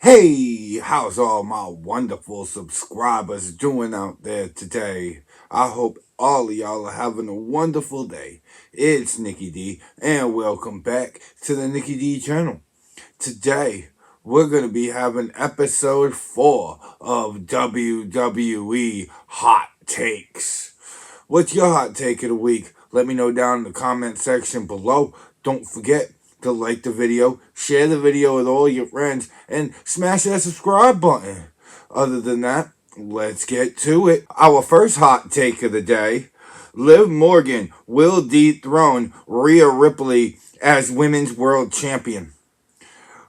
Hey, how's all my wonderful subscribers doing out there today? I hope all of y'all are having a wonderful day. It's Nikki D, and welcome back to the Nikki D channel. Today, we're going to be having episode 4 of WWE Hot Takes. What's your hot take of the week? Let me know down in the comment section below. Don't forget to like the video, share the video with all your friends, and smash that subscribe button. Other than that, let's get to it. Our first hot take of the day: Liv Morgan will dethrone Rhea Ripley as Women's World Champion.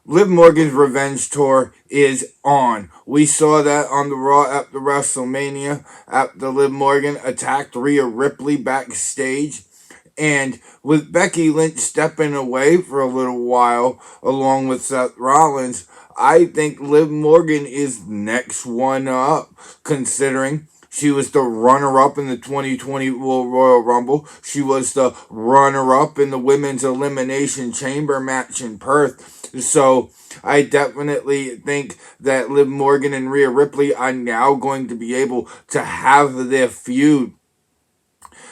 Liv Morgan's revenge tour is on. We saw that on the Raw after WrestleMania, after Liv Morgan attacked Rhea Ripley backstage. And with Becky Lynch stepping away for a little while, along with Seth Rollins, I think Liv Morgan is next one up, considering she was the runner-up in the 2020 Royal Rumble. She was the runner-up in the Women's Elimination Chamber match in Perth. So I definitely think that Liv Morgan and Rhea Ripley are now going to be able to have their feud.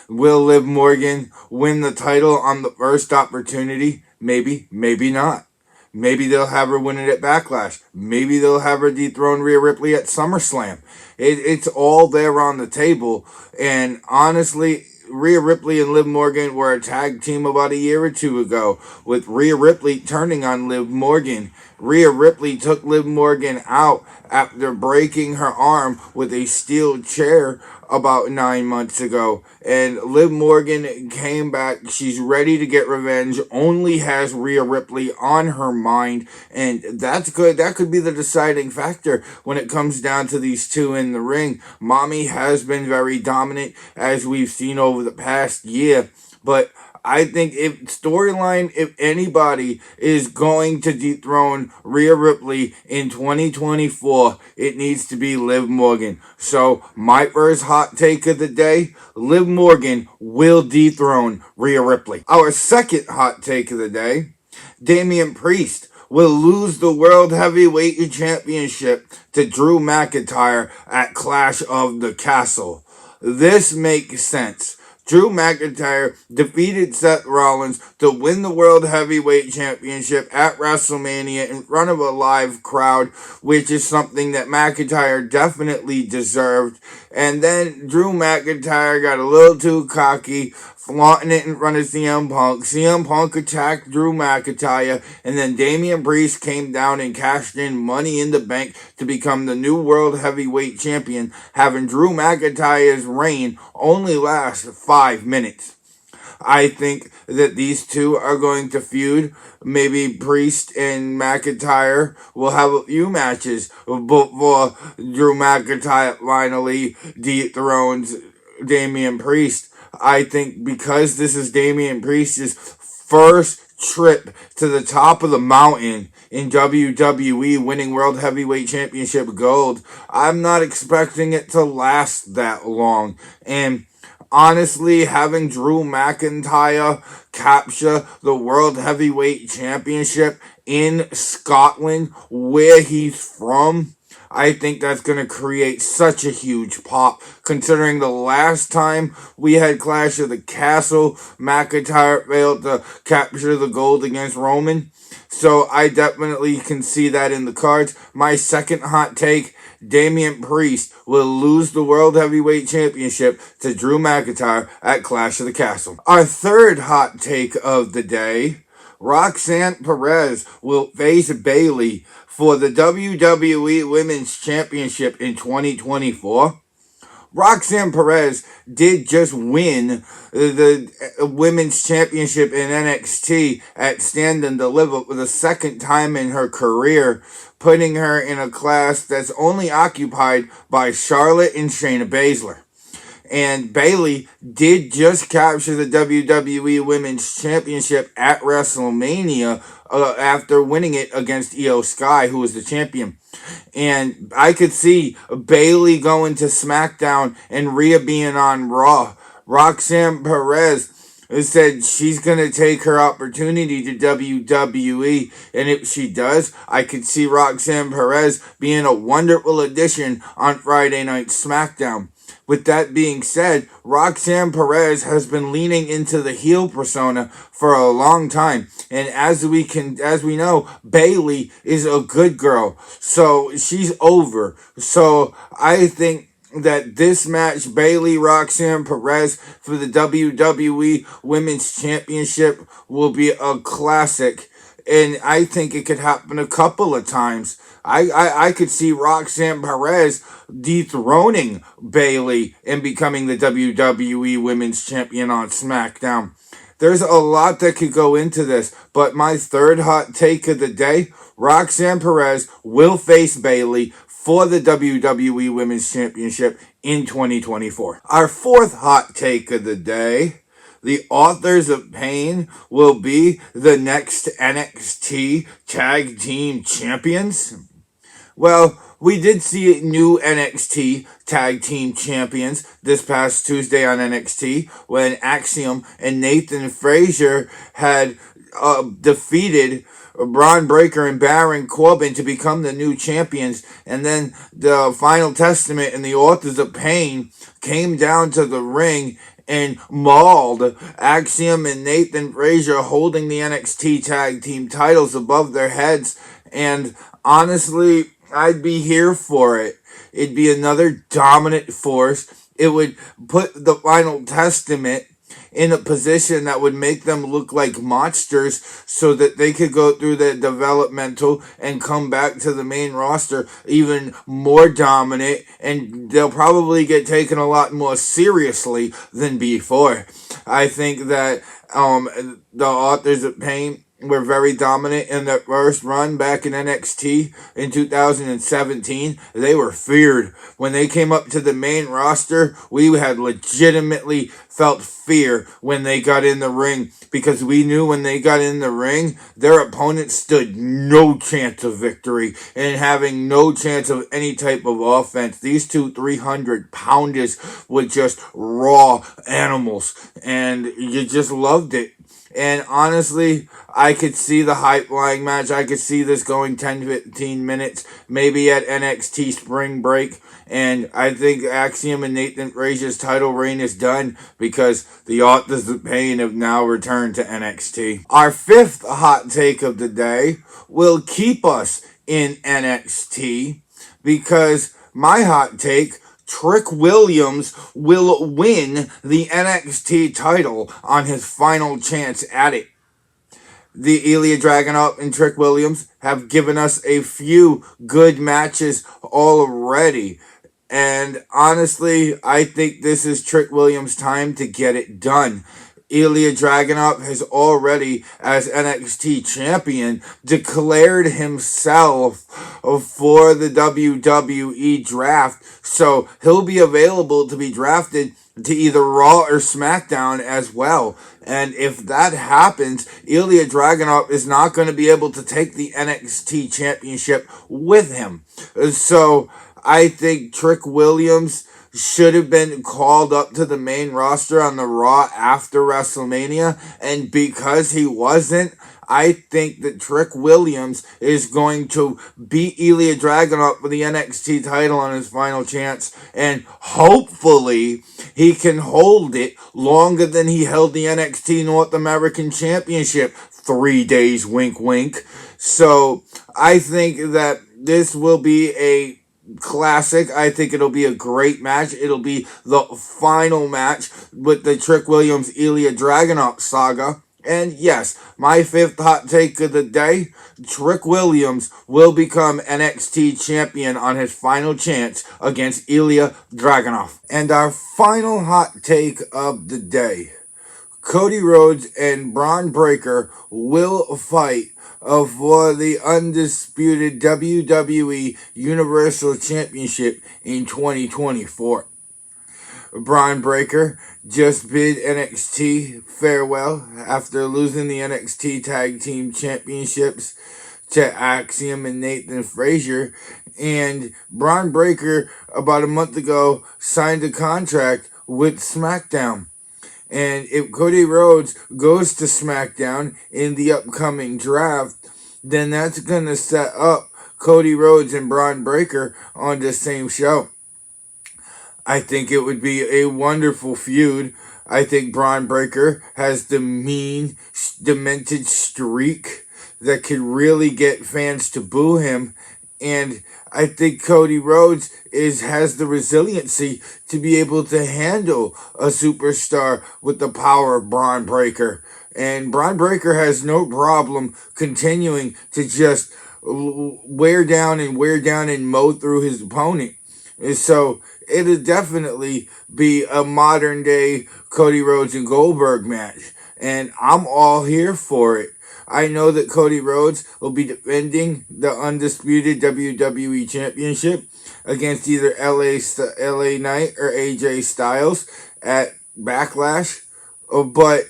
Will Liv Morgan win the title on the first opportunity? Maybe, maybe not. Maybe they'll have her win it at Backlash. Maybe they'll have her dethrone Rhea Ripley at SummerSlam. It's all there on the table. And honestly, Rhea Ripley and Liv Morgan were a tag team about a year or two ago, with Rhea Ripley turning on Liv Morgan. Rhea Ripley took Liv Morgan out after breaking her arm with a steel chair about 9 months ago. And Liv Morgan came back. She's ready to get revenge, only has Rhea Ripley on her mind. And that's good. That could be the deciding factor when it comes down to these two in the ring. Mommy has been very dominant, as we've seen over the past year. But I think if anybody is going to dethrone Rhea Ripley in 2024, it needs to be Liv Morgan. So my first hot take of the day: Liv Morgan will dethrone Rhea Ripley. Our second hot take of the day: Damian Priest will lose the World Heavyweight Championship to Drew McIntyre at Clash of the Castle. This makes sense. Drew McIntyre defeated Seth Rollins to win the World Heavyweight Championship at WrestleMania in front of a live crowd, which is something that McIntyre definitely deserved. And then Drew McIntyre got a little too cocky, flaunting it in front of CM Punk. CM Punk attacked Drew McIntyre, and then Damian Priest came down and cashed in Money in the Bank to become the new World Heavyweight Champion, having Drew McIntyre's reign only last 5 minutes. I think that these two are going to feud. Maybe Priest and McIntyre will have a few matches before Drew McIntyre finally dethrones Damian Priest. I think because this is Damian Priest's first trip to the top of the mountain in WWE, winning World Heavyweight Championship gold, I'm not expecting it to last that long. And honestly, having Drew McIntyre capture the World Heavyweight Championship in Scotland, where he's from, I think that's going to create such a huge pop, considering the last time we had Clash of the Castle, McIntyre failed to capture the gold against Roman. So I definitely can see that in the cards. My second hot take: Damian Priest will lose the World Heavyweight Championship to Drew McIntyre at Clash of the Castle. Our third hot take of the day: Roxan Perez will face Bayley for the WWE Women's Championship in 2024. Roxanne Perez did just win the Women's Championship in NXT at Stand and Deliver for the second time in her career, putting her in a class that's only occupied by Charlotte and Shayna Baszler. And Bayley did just capture the WWE Women's Championship at WrestleMania after winning it against Io Sky, who was the champion. And I could see Bayley going to SmackDown and Rhea being on Raw. Roxanne Perez said she's going to take her opportunity to WWE, and if she does, I could see Roxan Perez being a wonderful addition on Friday Night SmackDown. With that being said, Roxan Perez has been leaning into the heel persona for a long time, and as we know, Bayley is a good girl, so she's over. So I think that this match, Bayley Roxanne Perez for the WWE Women's Championship, will be a classic. And I think it could happen a couple of times. I could see Roxanne Perez dethroning Bayley and becoming the WWE Women's Champion on SmackDown. There's a lot that could go into this, but my third hot take of the day, Roxanne Perez will face Bayley for the WWE Women's Championship in 2024. Our fourth hot take of the day, the Authors of Pain will be the next NXT Tag Team Champions. Well, we did see new NXT Tag Team Champions this past Tuesday on NXT when Axiom and Nathan Frazier had defeated Braun Breaker and Baron Corbin to become the new champions. And then the Final Testament and the Authors of Pain came down to the ring and mauled Axiom and Nathan Frazier, holding the NXT Tag Team titles above their heads. And honestly, I'd be here for it. It'd be another dominant force. It would put the Final Testament in a position that would make them look like monsters so that they could go through the developmental and come back to the main roster even more dominant, and they'll probably get taken a lot more seriously than before. I think that the Authors of Pain were very dominant in their first run back in NXT in 2017. They were feared. When they came up to the main roster, we had legitimately felt fear when they got in the ring, because we knew when they got in the ring, their opponents stood no chance of victory and having no chance of any type of offense. These two 300-pounders were just raw animals, and you just loved it. And honestly, I could see the hype flying match. I could see this going 10-15 minutes, maybe at NXT Spring Break. And I think Axiom and Nathan Frazier's title reign is done because the Authors of Pain have now returned to NXT. Our fifth hot take of the day will keep us in NXT because my hot take, Trick Williams will win the NXT title on his final chance at it. The Ilya Dragunov and Trick Williams have given us a few good matches already. And honestly, I think this is Trick Williams' time to get it done. Ilya Dragunov has already, as NXT champion, declared himself for the WWE draft. So he'll be available to be drafted to either Raw or SmackDown as well. And if that happens, Ilya Dragunov is not going to be able to take the NXT championship with him. So I think Trick Williams should have been called up to the main roster on the Raw after WrestleMania, and because he wasn't, I think that Trick Williams is going to beat Ilya Dragunov for the NXT title on his final chance, and hopefully he can hold it longer than he held the NXT North American Championship. 3 days, wink wink. So I think that this will be a classic. I think it'll be a great match. It'll be the final match with the Trick Williams Ilya Dragunov saga. And yes, my fifth hot take of the day, Trick Williams will become NXT champion on his final chance against Ilya Dragunov. And our final hot take of the day, Cody Rhodes and Braun Breaker will fight for the undisputed WWE Universal Championship in 2024. Braun Breaker just bid NXT farewell after losing the NXT Tag Team Championships to Axiom and Nathan Frazier. And Braun Breaker, about a month ago, signed a contract with SmackDown. And if Cody Rhodes goes to SmackDown in the upcoming draft, then that's going to set up Cody Rhodes and Braun Breaker on the same show. I think it would be a wonderful feud. I think Braun Breaker has the mean, demented streak that could really get fans to boo him. And I think Cody Rhodes has the resiliency to be able to handle a superstar with the power of Braun Breaker. And Braun Breaker has no problem continuing to just wear down and mow through his opponent. And so it'll definitely be a modern day Cody Rhodes and Goldberg match. And I'm all here for it. I know that Cody Rhodes will be defending the undisputed WWE Championship against either LA Knight or AJ Styles at Backlash. But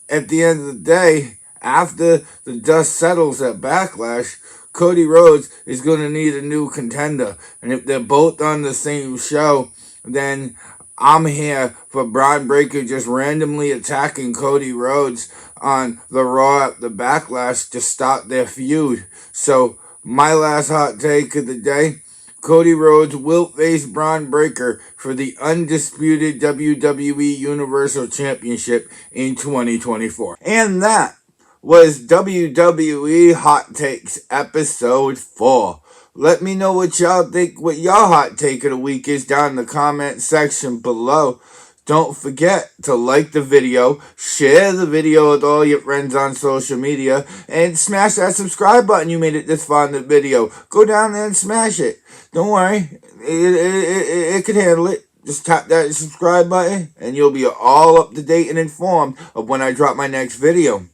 at the end of the day, after the dust settles at Backlash, Cody Rhodes is going to need a new contender. And if they're both on the same show, then I'm here for Braun Breaker just randomly attacking Cody Rhodes on the Raw at the Backlash to stop their feud. So, my last hot take of the day, Cody Rhodes will face Braun Breaker for the undisputed WWE Universal Championship in 2024. And that was WWE Hot Takes episode 4. Let me know what y'all think, what your hot take of the week is down in the comment section below. Don't forget to like the video, share the video with all your friends on social media, and smash that subscribe button you made it this far in the video. Go down there and smash it. Don't worry, it can handle it. Just tap that subscribe button, and you'll be all up to date and informed of when I drop my next video.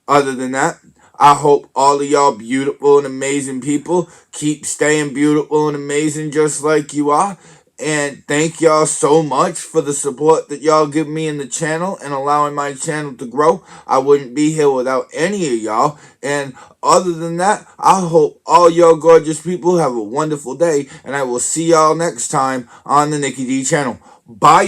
Other than that, I hope all of y'all beautiful and amazing people keep staying beautiful and amazing just like you are. And thank y'all so much for the support that y'all give me in the channel and allowing my channel to grow. I wouldn't be here without any of y'all. And other than that, I hope all y'all gorgeous people have a wonderful day. And I will see y'all next time on the Nikki D channel. Bye, y'all.